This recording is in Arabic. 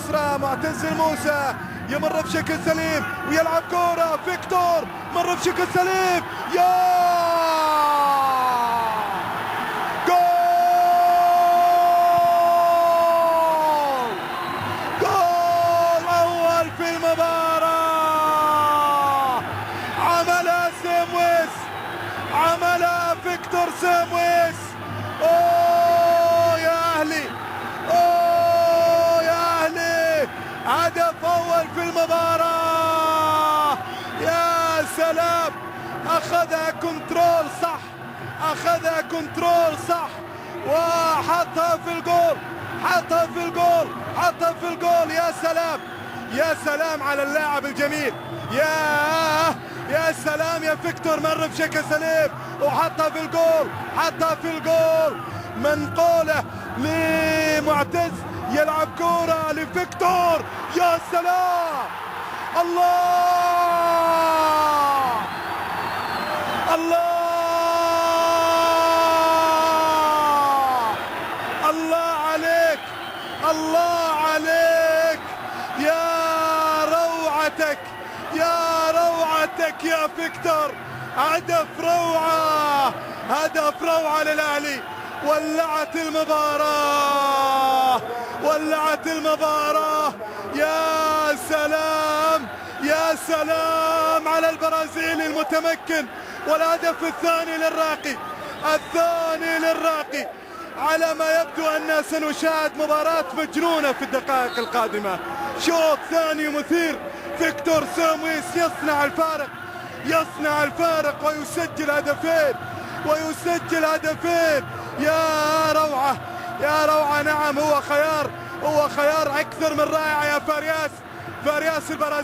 اليسرى معتز الموسى يمر بشكل سليم ويلعب كرة فيكتور مر بشكل سليم يا جول جول أول في المباراة عملها سامويس عملها فيكتور سامويس. أوه يا أهلي أوه يا أهلي هدف أول في المباراة يا سلام. أخذها كنترول صح أخذها كنترول صح وحطها في الجول حطها في الجول حطها في الجول. يا سلام يا سلام على اللاعب الجميل يا سلام يا فيكتور مر بشكل سليم وحطها في الجول حطها في الجول. منقولة لمعتز يلعب كرة لفيكتور يا سلام. الله الله الله عليك الله عليك يا روعتك يا روعتك يا فيكتور. هدف روعة هدف روعة للأهلي. ولعت المباراة ولعت المباراة. يا سلام يا سلام على البرازيلي المتمكن. والهدف الثاني للراقي الثاني للراقي. على ما يبدو أننا سنشاهد مباراة مجنونة في الدقائق القادمة. شوط ثاني مثير. فيكتور سامويس يصنع الفارق يصنع الفارق ويسجل هدفين ويسجل هدفين. يا روعة يا روعة. نعم هو خيار أكثر من رائع يا فارياس البرازيل.